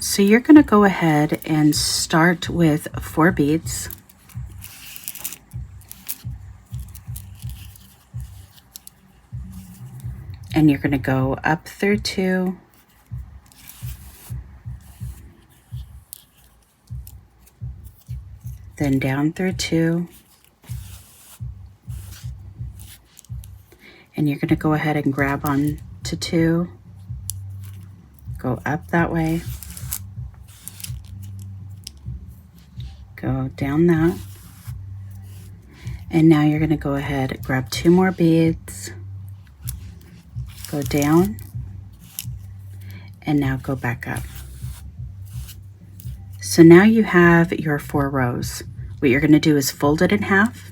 So you're going to go ahead and start with 4 beads. And you're going to go up through 2, then down through 2, and you're going to go ahead and grab on to 2, go up that way, go down that, and now you're going to go ahead and grab 2 more beads, go down, and now go back up. So now you have your 4 rows. What you're going to do is fold it in half.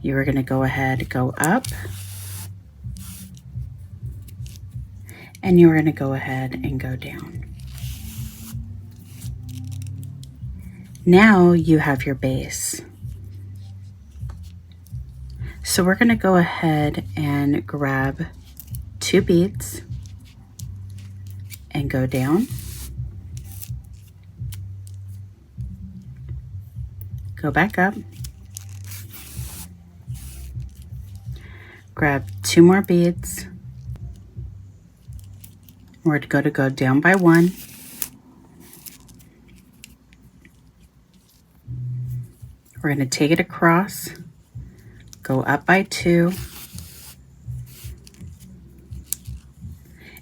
You're going to go ahead, go up, and you're going to go ahead and go down. Now you have your base. So we're going to go ahead and grab 2 beads and go down, go back up, grab 2 more beads. We're going to go down by 1, we're going to take it across, go up by 2,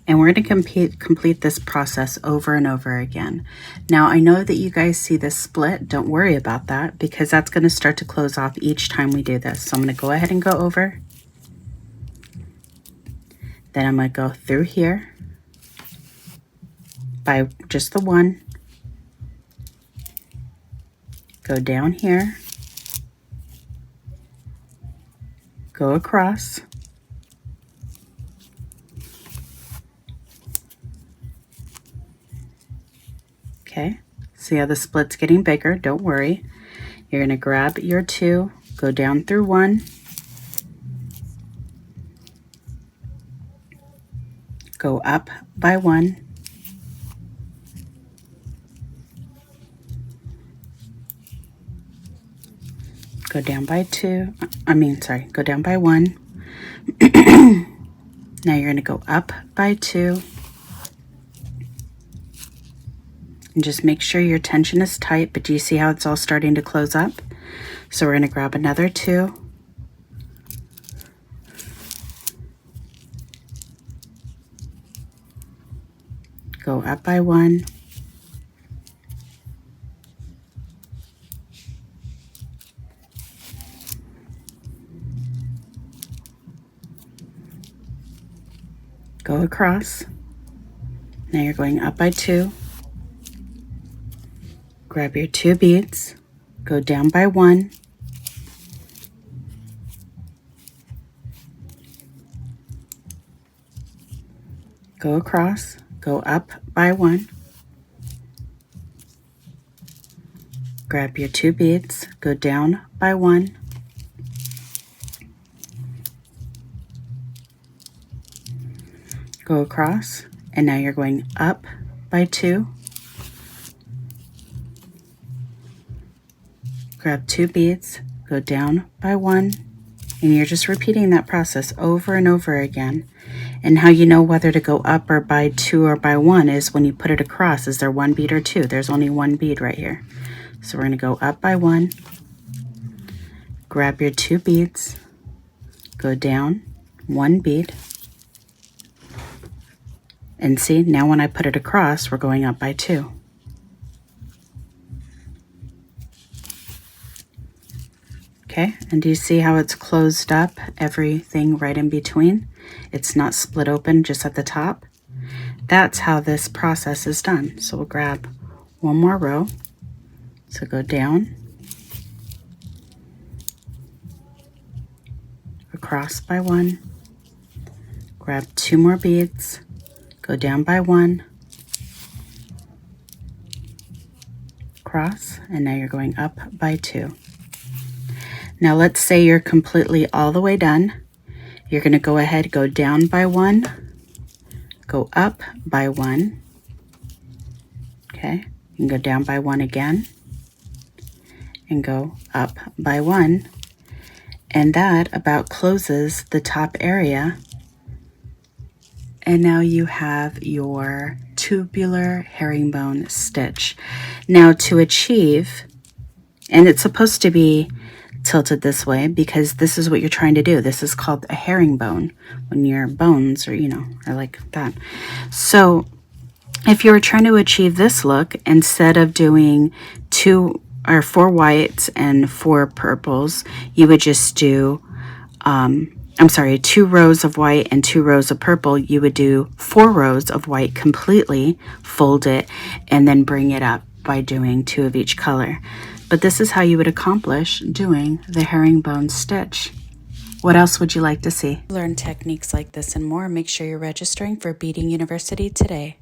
and we're going to complete this process over and over again. Now I know that you guys see this split. Don't worry about that because that's going to start to close off each time we do this. So I'm going to go ahead and go over. Then I'm going to go through here by just the 1. Go down here. Go across. Okay, see how the split's getting bigger? Don't worry. You're going to grab your 2, go down through 1, go up by 1, go down by 2, go down by 1. Now you're going to go up by 2. And just make sure your tension is tight, but do you see how it's all starting to close up? So we're going to grab another 2. Go up by 1. Go across. Now you're going up by 2. Grab your 2 beads, go down by 1, go across, go up by 1, grab your 2 beads, go down by 1, go across, and now you're going up by 2, grab 2 beads, go down by 1, and you're just repeating that process over and over again. And how you know whether to go up or by 2 or by 1 is when you put it across. Is there 1 bead or 2? There's only 1 bead right here. So we're going to go up by 1, grab your 2 beads, go down 1 bead, and see, now when I put it across, we're going up by 2. Okay, and do you see how it's closed up, everything right in between? It's not split open just at the top. That's how this process is done. So we'll grab 1 more row. So go down, across by 1, grab 2 more beads, go down by 1, across, and now you're going up by 2. Now let's say you're completely all the way done. You're going to go ahead, go down by 1, go up by 1, Okay, you can go down by 1 again and go up by 1, and that about closes the top area. And now you have your tubular herringbone stitch. Now to achieve, and it's supposed to be tilted this way because this is what you're trying to do. This is called a herringbone when your bones are, are like that. So if you were trying to achieve this look, instead of doing 2 or 4 whites and 4 purples, you would just do 2 rows of white and 2 rows of purple. You would do 4 rows of white completely, fold it, and then bring it up by doing 2 of each color. But this is how you would accomplish doing the herringbone stitch. What else would you like to see? Learn techniques like this and more. Make sure you're registering for Beading University today.